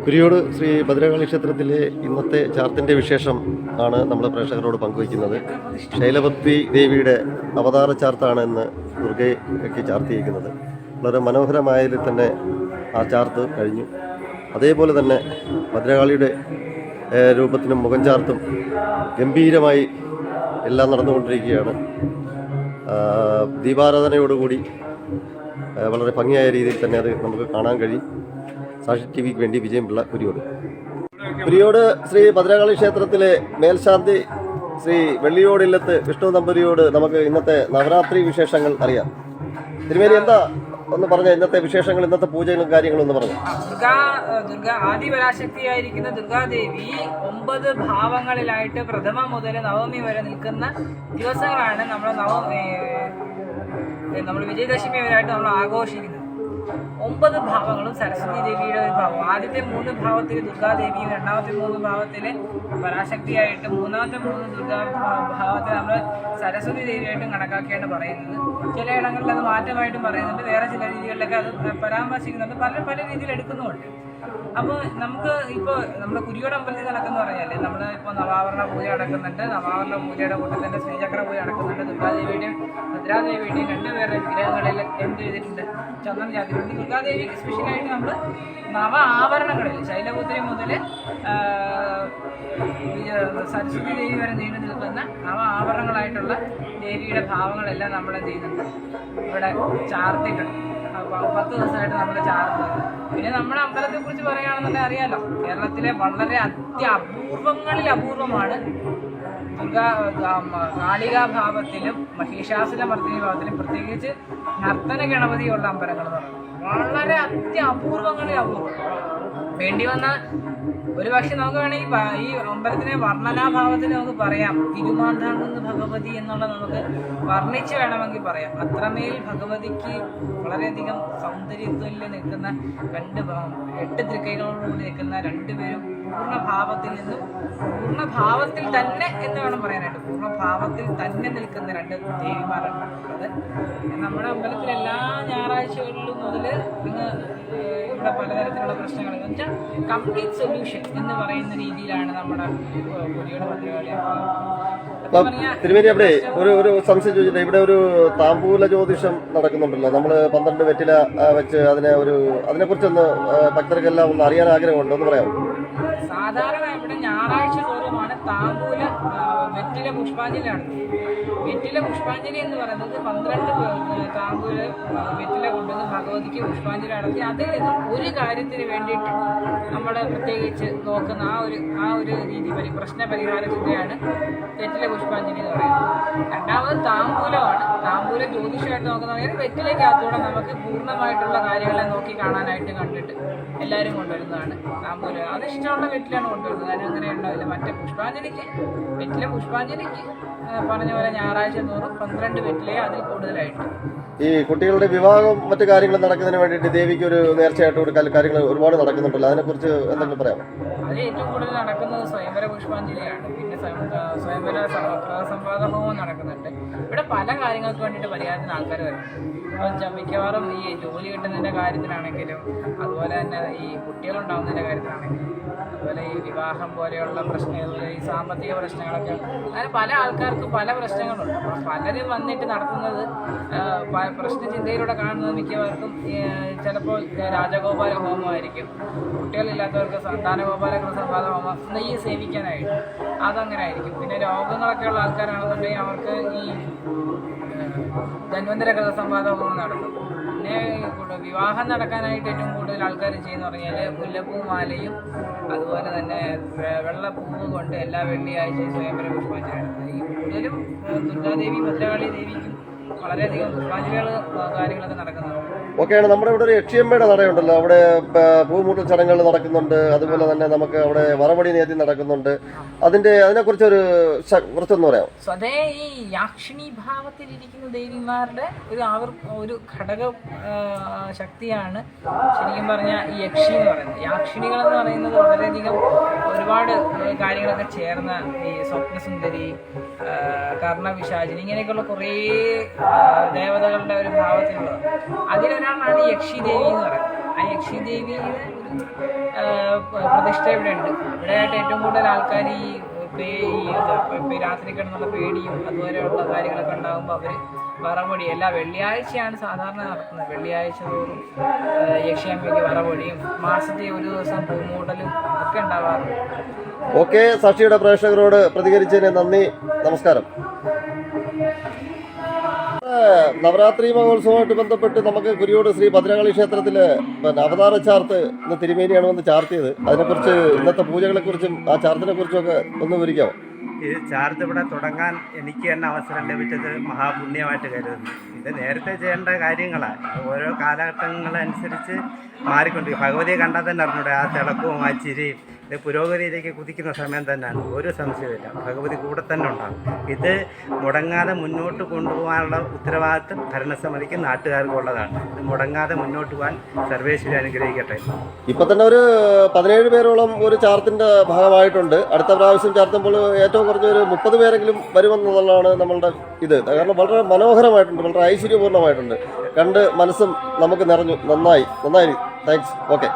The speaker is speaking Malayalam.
കുരിയോട് ശ്രീ ഭദ്രകാളി ക്ഷേത്രത്തിലെ ഇന്നത്തെ ചാർത്തിൻ്റെ വിശേഷം ആണ് നമ്മൾ പ്രേക്ഷകരോട് പങ്കുവയ്ക്കുന്നത്. ശൈലവതി ദേവിയുടെ അവതാര ചാർത്താണ് ഇന്ന് ദുർഗയ്ക്ക് ചാർത്തിയിരിക്കുന്നത്. വളരെ മനോഹരമായതിൽ തന്നെ ആ ചാർത്ത് കഴിഞ്ഞു. അതേപോലെ തന്നെ ഭദ്രകാളിയുടെ രൂപത്തിനും മുഖം ചാർത്തും ഗംഭീരമായി എല്ലാം നടന്നുകൊണ്ടിരിക്കുകയാണ്. ദീപാരാധനയോടുകൂടി വളരെ ഭംഗിയായ രീതിയിൽ തന്നെ അത് നമുക്ക് കാണാൻ കഴിയും. സാക്ഷി ടി വിക്ക് വേണ്ടി വിജയം പിള്ള, കുരിയോട്. കുരിയോട് ശ്രീ ഭദ്രകാളി ക്ഷേത്രത്തിലെ മേൽശാന്തി ശ്രീ വെള്ളിയോടില്ലത്ത് വിഷ്ണു നമ്പൂരിയോട് നമുക്ക് ഇന്നത്തെ നവരാത്രി വിശേഷങ്ങൾ അറിയാം. തിരുമേനി എന്താ ഒന്ന് പറഞ്ഞ ഇന്നത്തെ വിശേഷങ്ങൾ, ഇന്നത്തെ പൂജകളും കാര്യങ്ങളും ഒന്ന് പറഞ്ഞു. ദുർഗ ആദിപരാശക്തിയായിരിക്കുന്ന ദുർഗാദേവി 9 ഭാവങ്ങളിലായിട്ട് പ്രഥമ മുതൽ നവമി വരെ നിൽക്കുന്ന ദിവസങ്ങളാണ് നമ്മൾ വിജയദശമി വരെയായിട്ട് നമ്മൾ ആഘോഷിക്കുന്നത്. 9 ഭാവങ്ങളും സരസ്വതി ദേവിയുടെ ഒരു ഭാവം. ആദ്യത്തെ 3 ഭാവത്തിൽ ദുർഗാദേവിയും, രണ്ടാമത്തെ 3 ഭാവത്തിൽ പരാശക്തിയായിട്ടും, മൂന്നാമത്തെ 3 ദുർഗാ ഭാവത്തിൽ നമ്മൾ സരസ്വതി ദേവിയായിട്ടും കണക്കാക്കിയാണ് പറയുന്നത്. ചില ഇടങ്ങളിൽ അത് മാറ്റമായിട്ടും പറയുന്നുണ്ട്, വേറെ ചില രീതികളിലൊക്കെ അത് പരാമർശിക്കുന്നുണ്ട്, പല രീതിയിൽ എടുക്കുന്നുമുണ്ട്. അപ്പോൾ നമുക്ക് ഇപ്പോൾ നമ്മുടെ കുരിയോട് അമ്പലത്തിൽ നടക്കുന്ന പറഞ്ഞാൽ നമ്മൾ ഇപ്പോൾ നവാവരണ പൂജ നടക്കുന്നുണ്ട്. നവാവരണ പൂജയുടെ കൂട്ടത്തിൽ തന്നെ ശ്രീചക്ര പൂജ നടക്കുന്നുണ്ട്. ദുർഗാദേവിയുടെയും ഭദ്രാദേവിയുടെയും 2 പേരുടെ വിഗ്രഹങ്ങളിൽ എന്ത് ചെയ്തിട്ടുണ്ട്? ചന്ദനം ചാത്തിട്ടുണ്ട്. ദുർഗാദേവിക്ക് സ്പെഷ്യലായിട്ട് നമ്മൾ നവ ആഭരണങ്ങളിൽ ശൈലപുത്രി മുതൽ സരസ്വതി ദേവി വരെ നീണ്ടു നിൽക്കുന്ന നവ ആഭരണങ്ങളായിട്ടുള്ള ദേവിയുടെ ഭാവങ്ങളെല്ലാം നമ്മൾ എന്ത് ചെയ്യുന്നുണ്ട്? ഇവിടെ ചാർത്തിട്ടുണ്ട്. 10 ദിവസമായിട്ട് നമ്മൾ ചാർത്തുന്നത്. പിന്നെ നമ്മുടെ അമ്പലത്തെ കുറിച്ച് പറയുകയാണെന്നുണ്ടെങ്കിൽ അറിയാലോ, കേരളത്തിലെ വളരെ അപൂർവങ്ങളിൽ അപൂർവമാണ് കാളികാഭാവത്തിലും മഹിഷാസുരമർദ്ദിനി ഭാവത്തിലും പ്രത്യേകിച്ച് നർത്തന ഗണപതിയുള്ള അമ്പലങ്ങൾ എന്ന് പറയുന്നത്. വളരെ അപൂർവങ്ങളിൽ അപൂർവം. വേണ്ടി വന്ന ഒരു പക്ഷെ നമുക്ക് വേണമെങ്കിൽ ഈ അമ്പലത്തിനെ വർണ്ണനാഭാവത്തിൽ നമുക്ക് പറയാം. തിരുമാന്താങ്കുന്ന് ഭഗവതി എന്നുള്ള നമുക്ക് വർണ്ണിച്ച് വേണമെങ്കിൽ പറയാം. അത്രമേൽ ഭഗവതിക്ക് വളരെയധികം സൗന്ദര്യത്തിൽ നിൽക്കുന്ന 8 തൃക്കൈകളോടുകൂടി നിൽക്കുന്ന 2 പേരും പൂർണ്ണഭാവത്തിൽ നിന്നും പൂർണ്ണഭാവത്തിൽ തന്നെ എന്ന് വേണം പറയാനായിട്ട്. പൂർണ്ണഭാവത്തിൽ തന്നെ നിൽക്കുന്ന 2 ദേവിമാരാണ് ഉള്ളത്. നമ്മുടെ അമ്പലത്തിൽ എല്ലാ ഞായറാഴ്ചകളിലും മുതൽ ഇവിടെ പലതരത്തിലുള്ള പ്രശ്നങ്ങൾ എന്ന് വെച്ചാൽ കംപ്ലീറ്റ് സൊല്യൂഷൻ എന്ന് പറയുന്ന രീതിയിലാണ് നമ്മുടെ കുരിയോട് ഭദ്രകാളി. തിരുമേനി, അവിടെ ഒരു സംശയം ചോദിച്ചിട്ട്, ഇവിടെ ഒരു താമ്പൂല ജ്യോതിഷം നടക്കുന്നുണ്ടല്ലോ. നമ്മൾ 12 വെറ്റില വെച്ച് അതിനെക്കുറിച്ചൊന്ന് ഭക്തർക്കെല്ലാം ഒന്ന് അറിയാൻ ആഗ്രഹമുണ്ട്, ഒന്ന് പറയാമോ? സാധാരണ ഇവിടെ ഞായറാഴ്ച തോറുമാണ് താമ്പൂല വെറ്റില പുഷ്പാഞ്ജലിയാണ്. വെറ്റില പുഷ്പാഞ്ജലി എന്ന് പറയുന്നത് 12 താമ്പൂല വെറ്റില കൊണ്ടുവന്ന് ഭഗവതിക്ക് പുഷ്പാഞ്ജലി നടത്തി അതിൽ നിന്നും ഒരു കാര്യത്തിന് വേണ്ടിയിട്ട് നമ്മൾ പ്രത്യേകിച്ച് നോക്കുന്ന ആ ഒരു രീതി പ്രശ്ന പരിഹാര ചിന്തയാണ് വെറ്റില പുഷ്പാഞ്ജലി എന്ന് പറയുന്നത്. രണ്ടാമത് താമ്പൂലമാണ്. താമ്പൂല ജ്യോതിഷമായിട്ട് നോക്കുന്ന വെറ്റിലയ്ക്കകത്തൂടെ നമുക്ക് പൂർണ്ണമായിട്ടുള്ള കാര്യങ്ങളെ നോക്കി കാണാനായിട്ട് കണ്ടിട്ട് എല്ലാവരും കൊണ്ടുവരുന്നതാണ് താമ്പൂല. അത് ഇഷ്ടമുള്ള വെറ്റിലാണ് കൊണ്ടുവരുന്നത്. അതിന് അങ്ങനെ ഉണ്ടാവില്ല. മറ്റേ വെറ്റില പുഷ്പാഞ്ജലിക്ക് പറഞ്ഞ പോലെ ഞായറാഴ്ച തോറും 12 വെറ്റിലയെ അതിൽ കൂടുതലായിട്ട്. ഈ കുട്ടികളുടെ വിവാഹം മറ്റു കാര്യങ്ങൾ നടക്കുന്നതിന് വേണ്ടിയിട്ട് ദേവിക്ക് ഒരു നേർച്ചയായിട്ട് കാര്യങ്ങൾ ഒരുപാട് നടക്കുന്നുണ്ടല്ലോ, അതിനെക്കുറിച്ച് എന്തെങ്കിലും പറയാമോ? അതിൽ ഏറ്റവും കൂടുതൽ നടക്കുന്നത് സ്വയംവര പുഷ്പാഞ്ജലിയാണ്. പിന്നെ സ്വയംവര സംവാദ ഹോമം നടക്കുന്നുണ്ട്. ഇവിടെ പല കാര്യങ്ങൾക്ക് വേണ്ടിയിട്ട് പരിഹാരത്തിന് ആൾക്കാർ വരും. മിക്കവാറും ഈ ജോലി കിട്ടുന്നതിൻ്റെ കാര്യത്തിലാണെങ്കിലും, അതുപോലെ തന്നെ ഈ കുട്ടികളുണ്ടാകുന്നതിൻ്റെ കാര്യത്തിലാണെങ്കിലും, അതുപോലെ ഈ വിവാഹം പോലെയുള്ള പ്രശ്നങ്ങൾ, ഈ സാമ്പത്തിക പ്രശ്നങ്ങളൊക്കെ, അങ്ങനെ പല ആൾക്കാർക്കും പല പ്രശ്നങ്ങളുണ്ട്. അപ്പോൾ പലരും വന്നിട്ട് നടത്തുന്നത് പ്രശ്നചിന്തയിലൂടെ കാണുന്നത് മിക്കവർക്കും ചിലപ്പോൾ രാജഗോപാല ഹോമമായിരിക്കും. കുട്ടികളില്ലാത്തവർക്ക് സന്താനഗോപാലകൃത സംവാദ ഹോമം, നെയ്യ് സേവിക്കാനായിട്ട് അതങ്ങനെ ആയിരിക്കും. പിന്നെ രോഗങ്ങളൊക്കെ ഉള്ള ആൾക്കാരാണെന്നുണ്ടെങ്കിൽ അവർക്ക് ഈ ധന്വന്തര സംവാദ ഹോമം നടത്തും. പിന്നെ വിവാഹം നടക്കാനായിട്ട് ഏറ്റവും കൂടുതൽ ആൾക്കാർ ചെയ്യുന്ന പറഞ്ഞാൽ മുല്ലപ്പൂ മാലയും അതുപോലെ തന്നെ വെള്ളപ്പൂവ് കൊണ്ട് എല്ലാ വെള്ളിയാഴ്ചയും സ്വയംവര പുഷ്പാഞ്ജലി നടത്തുന്നത്. ഈ കൂടുതലും ദുർഗാദേവി ഭദ്രകാളി ദേവിക്കും വളരെയധികം പുഷ്പാഞ്ജലികൾ കാര്യങ്ങളൊക്കെ നടക്കുന്നതാണ്. ഓക്കെയാണ്. നമ്മുടെ ഇവിടെ ഒരു യക്ഷിയമ്മയുടെ നടയുണ്ടല്ലോ, അവിടെ പൂമൂട്ടൽ ചടങ്ങുകൾ നടക്കുന്നുണ്ട്. അതുപോലെ തന്നെ നമുക്ക് അവിടെ വറവടി നേതി നടക്കുന്നുണ്ട്. അതിനെക്കുറിച്ച് കുറച്ചൊന്നും പറയാം. സ്വതേ ഈ യാക്ഷിണി ഭാവത്തിലിരിക്കുന്ന ദേവിമാരുടെ ഒരു ഘടക ശക്തിയാണ് ശരിക്കും പറഞ്ഞാൽ ഈ യക്ഷി എന്ന് പറയുന്നത്. യാക്ഷിണികൾ എന്ന് പറയുന്നത് വളരെയധികം ഒരുപാട് കാര്യങ്ങളൊക്കെ ചേർന്ന ഈ സ്വപ്നസുന്ദരി, കർണവിശാചിനി, ഇങ്ങനെയൊക്കെയുള്ള കുറേ ദേവതകളുടെ ഒരു ഭാവത്തിലുള്ളത്. അതിലൊരാളാണ് യക്ഷി ദേവി എന്ന് പറയുന്നത്. ആ യക്ഷി ദേവിയുടെ പ്രതിഷ്ഠ ഇവിടെ ഉണ്ട്. ഇവിടെയായിട്ട് ഏറ്റവും കൂടുതൽ ആൾക്കാർ ഈ രാത്രി കിടന്നുള്ള പേടിയും അതുപോലെയുള്ള കാര്യങ്ങളൊക്കെ ഉണ്ടാകുമ്പോൾ അവർ വറവൊടി എല്ലാ വെള്ളിയാഴ്ചയാണ് സാധാരണ നടത്തുന്നത്. വെള്ളിയാഴ്ച തോറും യക്ഷിയമ്മയ്ക്ക് വറവൊടിയും മാസത്തെ ഒരു ദിവസം പൂമൂടലും ഒക്കെ ഉണ്ടാവാറുണ്ട്. ഓക്കെ, സാക്ഷിയുടെ പ്രേക്ഷകരോട് പ്രതികരിച്ചതിന് നന്ദി, നമസ്കാരം. നവരാത്രി മഹോത്സവമായിട്ട് ബന്ധപ്പെട്ട് നമുക്ക് കുരിയോട് ശ്രീ ഭദ്രകാളി ക്ഷേത്രത്തില് അവതാര ചാർത്ത് ഇന്ന് തിരുമേനിയാണ് വന്ന് ചാർത്തിയത്. അതിനെക്കുറിച്ച് ഇന്നത്തെ പൂജകളെ കുറിച്ചും ആ ചാർത്തിനെ കുറിച്ചും ഒക്കെ ഒന്ന് വിവരിക്കാമോ? ഈ ചാർത്ത് ഇവിടെ തുടങ്ങാൻ എനിക്ക് തന്നെ അവസരം ലഭിച്ചത് മഹാപുണ്യമായിട്ട് കരുതുന്നു. ഇത് നേരത്തെ ചെയ്യേണ്ട കാര്യങ്ങളാണ്, ഓരോ കാലഘട്ടങ്ങളനുസരിച്ച് മാറിക്കൊണ്ടിരിക്കും. ഭഗവതിയെ കണ്ടാൽ തന്നെ അറിഞ്ഞൂടെ ആ തിളക്കവും ആ ചിരിയും. ഇത് പുരോഗതിയിലേക്ക് കുതിക്കുന്ന സമയം തന്നെയാണ്, ഒരു സംശയമില്ല. ഭഗവതി കൂടെ തന്നെ ഉണ്ടാകും. ഇത് മുടങ്ങാതെ മുന്നോട്ട് കൊണ്ടുപോകാനുള്ള ഉത്തരവാദിത്വം ഭരണസമിതിക്ക് നാട്ടുകാർക്കും ഉള്ളതാണ്. ഇത് മുടങ്ങാതെ മുന്നോട്ട് പോകാൻ സർവേശ്വരി അനുഗ്രഹിക്കട്ടെ. ഇപ്പൊ തന്നെ ഒരു 17 പേരോളം ഒരു ചാർത്തിന്റെ ഭാഗമായിട്ടുണ്ട്. അടുത്ത പ്രാവശ്യം ചാർത്തുമ്പോൾ ഏറ്റവും കുറഞ്ഞൊരു 30 പേരെങ്കിലും വരുമെന്നുള്ളതാണ് നമ്മളുടെ ഇത്. കാരണം വളരെ മനോഹരമായിട്ടുണ്ട്, വളരെ ഐശ്വര്യപൂർണ്ണമായിട്ടുണ്ട്. കണ്ട് മനസ്സും നമുക്ക് നിറഞ്ഞു. നന്നായി. താങ്ക്സ്. ഓക്കെ.